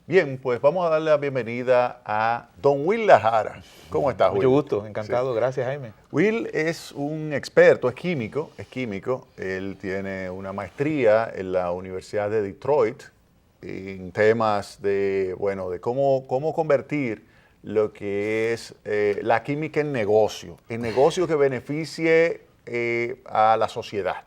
Bien, pues vamos a darle la bienvenida a don Will Lajara. ¿Cómo estás, Will? Mucho gusto, encantado, Sí. Gracias, Jaime. Will es un experto, es químico. Él tiene una maestría en la Universidad de Detroit en temas de, bueno, de cómo convertir lo que es la química en negocio que beneficie a la sociedad.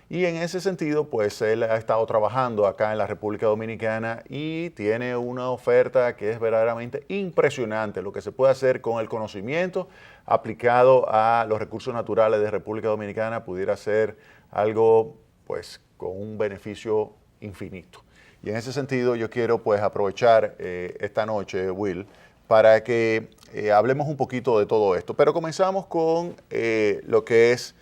Y en ese sentido, pues él ha estado trabajando acá en la República Dominicana y tiene una oferta que es verdaderamente impresionante, lo que se puede hacer con el conocimiento aplicado a los recursos naturales de República Dominicana pudiera ser algo, pues, con un beneficio infinito. Y en ese sentido yo quiero, pues, aprovechar esta noche, Will, para que hablemos un poquito de todo esto. Pero comenzamos con lo que es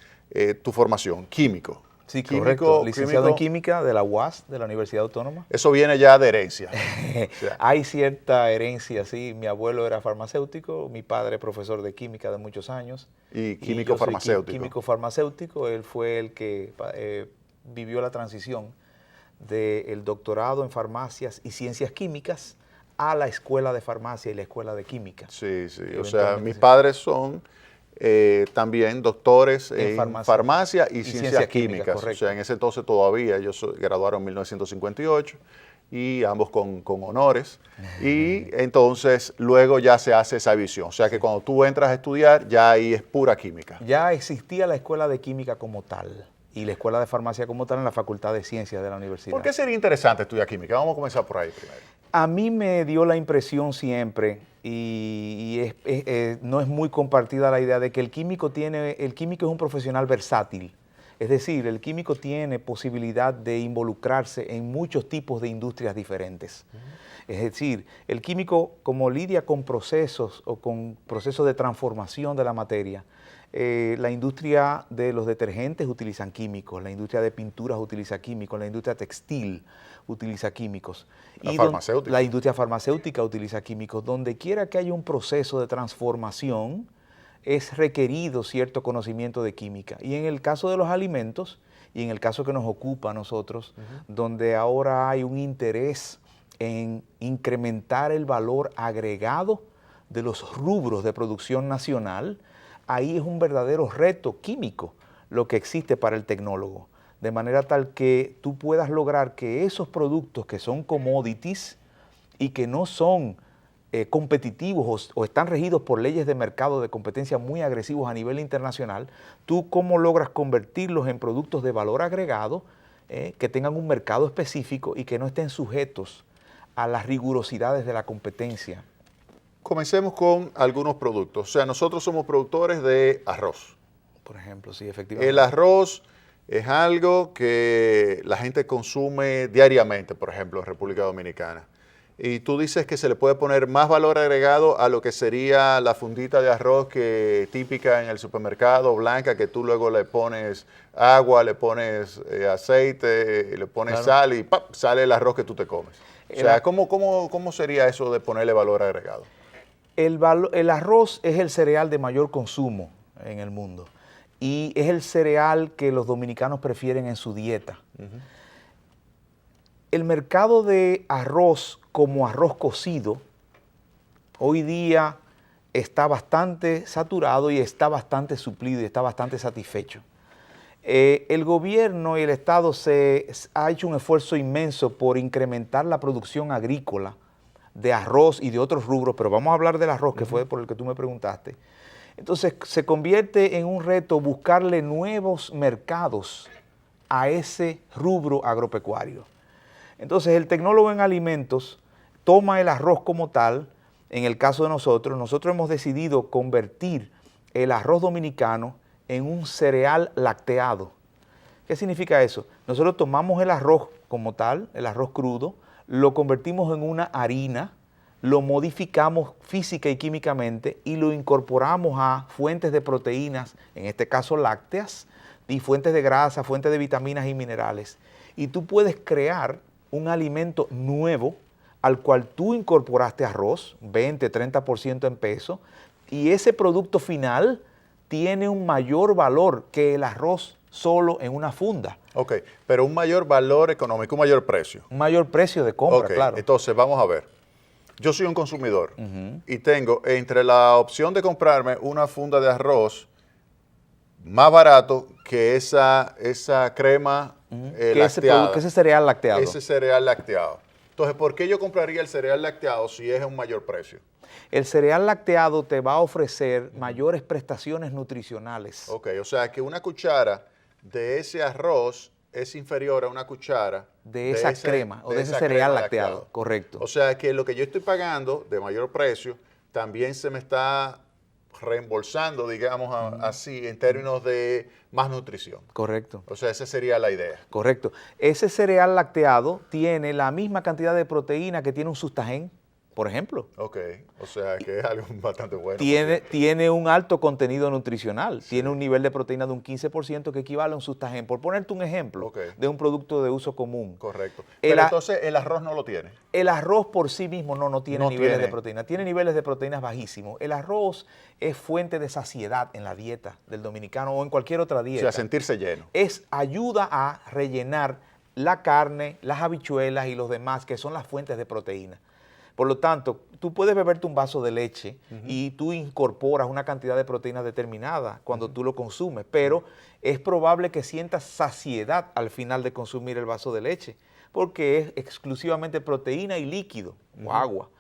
tu formación, químico. Sí, correcto. Licenciado en Química de la UAS, de la Universidad Autónoma. Eso viene ya de herencia. O sea, hay cierta herencia, sí. Mi abuelo era farmacéutico, mi padre profesor de química de muchos años. Y químico farmacéutico. Químico farmacéutico. Él fue el que vivió la transición del doctorado en farmacias y ciencias químicas a la escuela de farmacia y la escuela de química. Sí, sí. O sea, mis padres son también doctores en farmacia y ciencias químicas. O sea, en ese entonces todavía, ellos graduaron en 1958 y ambos con honores. Y entonces luego ya se hace esa visión. O sea, que cuando tú entras a estudiar, ya ahí es pura química. Ya existía la escuela de química como tal y la escuela de farmacia como tal en la Facultad de Ciencias de la universidad. ¿Por qué sería interesante estudiar química? Vamos a comenzar por ahí primero. A mí me dio la impresión siempre, no es muy compartida la idea de que el químico es un profesional versátil. Es decir, el químico tiene posibilidad de involucrarse en muchos tipos de industrias diferentes. Es decir, el químico, como lidia con procesos o con procesos de transformación de la materia, la industria de los detergentes utilizan químicos, la industria de pinturas utiliza químicos, la industria textil utiliza químicos. La industria farmacéutica utiliza químicos. Donde quiera que haya un proceso de transformación, es requerido cierto conocimiento de química. Y en el caso de los alimentos, y en el caso que nos ocupa a nosotros, donde ahora hay un interés en incrementar el valor agregado de los rubros de producción nacional, ahí es un verdadero reto químico lo que existe para el tecnólogo, de manera tal que tú puedas lograr que esos productos que son commodities y que no son competitivos o están regidos por leyes de mercado de competencia muy agresivos a nivel internacional, tú cómo logras convertirlos en productos de valor agregado que tengan un mercado específico y que no estén sujetos a las rigurosidades de la competencia. Comencemos con algunos productos. O sea, nosotros somos productores de arroz. Por ejemplo, sí, efectivamente. El arroz es algo que la gente consume diariamente, por ejemplo, en República Dominicana. Y tú dices que se le puede poner más valor agregado a lo que sería la fundita de arroz típica en el supermercado, blanca, que tú luego le pones agua, le pones aceite, le pones sal y ¡pap! Sale el arroz que tú te comes. O sea, ¿cómo sería eso de ponerle valor agregado? El arroz es el cereal de mayor consumo en el mundo y es el cereal que los dominicanos prefieren en su dieta. El mercado de arroz como arroz cocido hoy día está bastante saturado y está bastante suplido y está bastante satisfecho. El gobierno y el Estado ha hecho un esfuerzo inmenso por incrementar la producción agrícola de arroz y de otros rubros, pero vamos a hablar del arroz, que fue por el que tú me preguntaste. Entonces, se convierte en un reto buscarle nuevos mercados a ese rubro agropecuario. Entonces, el tecnólogo en alimentos toma el arroz como tal. En el caso de nosotros hemos decidido convertir el arroz dominicano en un cereal lacteado. ¿Qué significa eso? Nosotros tomamos el arroz como tal, el arroz crudo, lo convertimos en una harina, lo modificamos física y químicamente y lo incorporamos a fuentes de proteínas, en este caso lácteas, y fuentes de grasa, fuentes de vitaminas y minerales. Y tú puedes crear un alimento nuevo al cual tú incorporaste arroz, 20, 30% en peso, y ese producto final tiene un mayor valor que el arroz solo en una funda. Ok, pero un mayor valor económico, un mayor precio. Un mayor precio de compra, okay, claro. Entonces, vamos a ver. yo soy un consumidor y tengo entre la opción de comprarme una funda de arroz más barato que esa crema lacteada. Que ese cereal lacteado. Ese cereal lacteado. Entonces, ¿por qué yo compraría el cereal lacteado si es a un mayor precio? El cereal lacteado te va a ofrecer mayores prestaciones nutricionales. Ok, o sea que una cuchara de ese arroz es inferior a una cuchara de esa crema o de ese cereal lacteado. Correcto. O sea que lo que yo estoy pagando de mayor precio también se me está reembolsando, digamos así, en términos de más nutrición. Correcto. O sea, esa sería la idea. Correcto. Ese cereal lacteado tiene la misma cantidad de proteína que tiene un sustagen, por ejemplo. Ok, o sea que es algo bastante bueno. Tiene un alto contenido nutricional, sí. Tiene un nivel de proteína de un 15% que equivale a un sustagen. Por ponerte un ejemplo de un producto de uso común. Correcto. Pero entonces el arroz no lo tiene. El arroz por sí mismo no tiene niveles de proteína. Tiene niveles de proteínas bajísimos. El arroz es fuente de saciedad en la dieta del dominicano o en cualquier otra dieta. O sea, sentirse lleno. Ayuda a rellenar la carne, las habichuelas y los demás, que son las fuentes de proteína. Por lo tanto, tú puedes beberte un vaso de leche y tú incorporas una cantidad de proteína determinada cuando tú lo consumes, pero es probable que sientas saciedad al final de consumir el vaso de leche, porque es exclusivamente proteína y líquido o agua.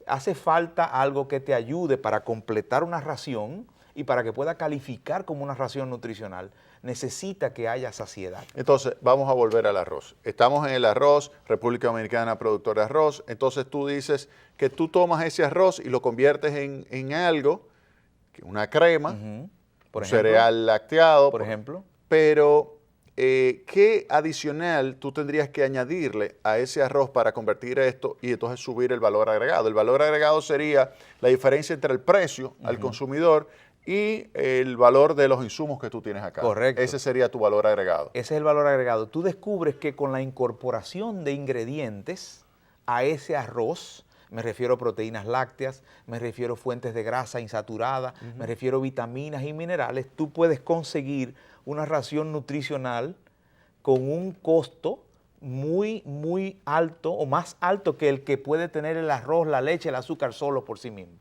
Hace falta algo que te ayude para completar una ración y para que pueda calificar como una ración nutricional. Necesita que haya saciedad. Entonces, vamos a volver al arroz. Estamos en el arroz, República Dominicana, productor de arroz. Entonces, tú dices que tú tomas ese arroz y lo conviertes en algo, una crema, un cereal lacteado. Por ejemplo. Pero, ¿qué adicional tú tendrías que añadirle a ese arroz para convertir esto y entonces subir el valor agregado? El valor agregado sería la diferencia entre el precio al consumidor y el valor de los insumos que tú tienes acá. Correcto. Ese sería tu valor agregado. Ese es el valor agregado. Tú descubres que con la incorporación de ingredientes a ese arroz, me refiero a proteínas lácteas, me refiero a fuentes de grasa insaturada, me refiero a vitaminas y minerales, tú puedes conseguir una ración nutricional con un costo muy alto o más alto que el que puede tener el arroz, la leche, el azúcar solo por sí mismo.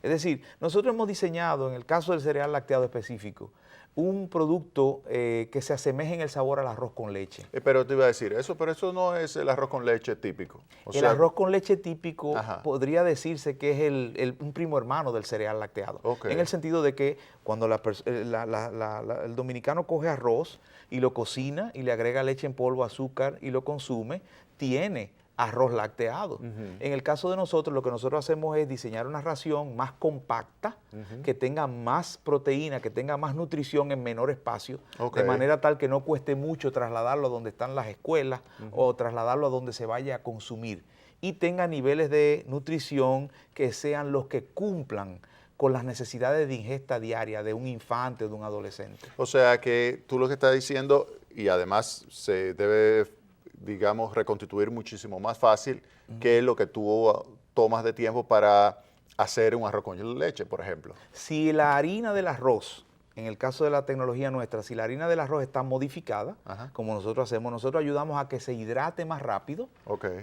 Es decir, nosotros hemos diseñado, en el caso del cereal lacteado específico, un producto que se asemeje en el sabor al arroz con leche. Pero te iba a decir eso, pero eso no es el arroz con leche típico. El arroz con leche típico podría decirse que es un primo hermano del cereal lacteado. En el sentido de que cuando el dominicano coge arroz y lo cocina y le agrega leche en polvo, azúcar y lo consume, tiene arroz lacteado. En el caso de nosotros, lo que nosotros hacemos es diseñar una ración más compacta, que tenga más proteína, que tenga más nutrición en menor espacio, de manera tal que no cueste mucho trasladarlo a donde están las escuelas o trasladarlo a donde se vaya a consumir, y tenga niveles de nutrición que sean los que cumplan con las necesidades de ingesta diaria de un infante o de un adolescente. O sea que tú lo que estás diciendo, y además se debe, digamos, reconstituir muchísimo más fácil que lo que tú tomas de tiempo para hacer un arroz con leche, por ejemplo. Si la harina del arroz, en el caso de la tecnología nuestra, si la harina del arroz está modificada, como nosotros hacemos, nosotros ayudamos a que se hidrate más rápido,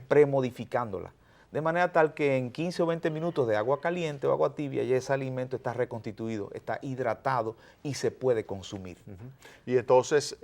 premodificándola. De manera tal que en 15 o 20 minutos de agua caliente o agua tibia ya ese alimento está reconstituido, está hidratado y se puede consumir. Y entonces,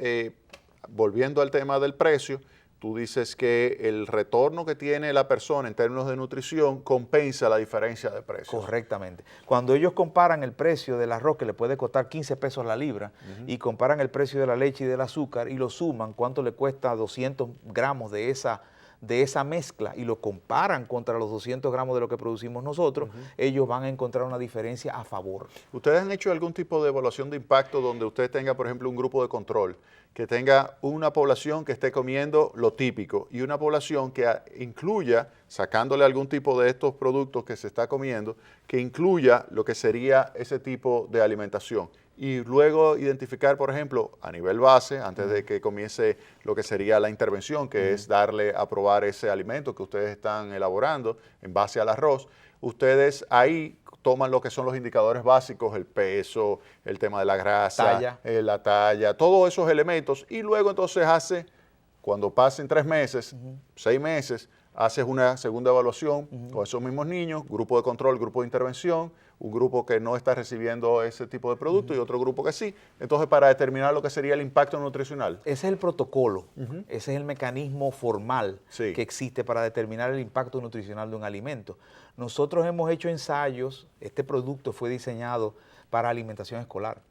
volviendo al tema del precio, tú dices que el retorno que tiene la persona en términos de nutrición compensa la diferencia de precios. Correctamente. Cuando ellos comparan el precio del arroz, que le puede costar 15 pesos la libra, y comparan el precio de la leche y del azúcar y lo suman, cuánto le cuesta 200 gramos de esa mezcla, y lo comparan contra los 200 gramos de lo que producimos nosotros, ellos van a encontrar una diferencia a favor. ¿Ustedes han hecho algún tipo de evaluación de impacto donde usted tenga, por ejemplo, un grupo de control, que tenga una población que esté comiendo lo típico y una población que incluya, sacándole algún tipo de estos productos que se está comiendo, que incluya lo que sería ese tipo de alimentación? Y luego identificar, por ejemplo, a nivel base, antes de que comience lo que sería la intervención, que es darle a probar ese alimento que ustedes están elaborando en base al arroz, ustedes ahí toman lo que son los indicadores básicos, el peso, el tema de la grasa, la talla, todos esos elementos, y luego entonces cuando pasen 3 meses, 6 meses, haces una segunda evaluación con esos mismos niños, grupo de control, grupo de intervención, un grupo que no está recibiendo ese tipo de producto y otro grupo que sí. Entonces, para determinar lo que sería el impacto nutricional. Ese es el protocolo, ese es el mecanismo formal Sí. que existe para determinar el impacto nutricional de un alimento. Nosotros hemos hecho ensayos, este producto fue diseñado para alimentación escolar.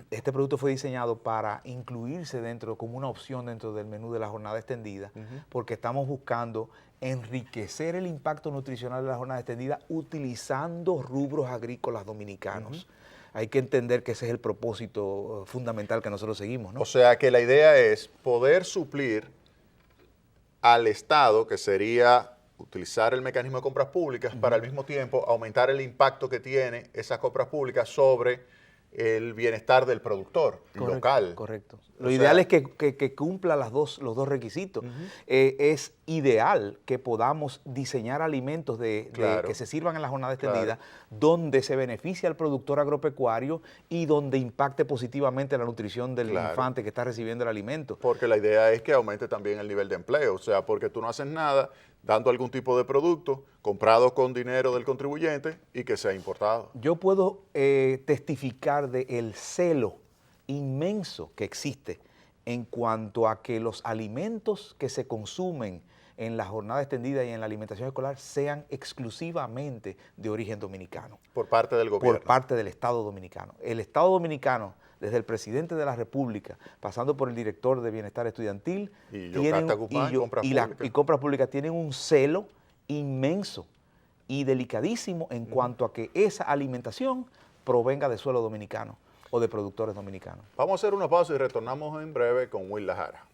Este producto fue diseñado para incluirse dentro, como una opción dentro del menú de la jornada extendida, porque estamos buscando enriquecer el impacto nutricional de la jornada extendida utilizando rubros agrícolas dominicanos. Hay que entender que ese es el propósito fundamental que nosotros seguimos, ¿no? O sea que la idea es poder suplir al Estado, que sería utilizar el mecanismo de compras públicas para al mismo tiempo aumentar el impacto que tiene esas compras públicas sobre el bienestar del productor local. Correcto. O Lo sea, ideal es que cumpla los dos requisitos. Es ideal que podamos diseñar alimentos Claro. que se sirvan en la jornada extendida, donde se beneficie al productor agropecuario y donde impacte positivamente la nutrición del infante que está recibiendo el alimento. Porque la idea es que aumente también el nivel de empleo, o sea, porque tú no haces nada dando algún tipo de producto comprado con dinero del contribuyente y que sea importado. Yo puedo testificar del celo inmenso que existe en cuanto a que los alimentos que se consumen en la jornada extendida y en la alimentación escolar sean exclusivamente de origen dominicano. Por parte del gobierno. Por parte del Estado dominicano. El Estado dominicano, desde el presidente de la República, pasando por el director de Bienestar Estudiantil Y Yocasta Guzmán, Compras Públicas, tienen un celo inmenso y delicadísimo en cuanto a que esa alimentación provenga de suelo dominicano o de productores dominicanos. Vamos a hacer una pausa y retornamos en breve con Will Lajara.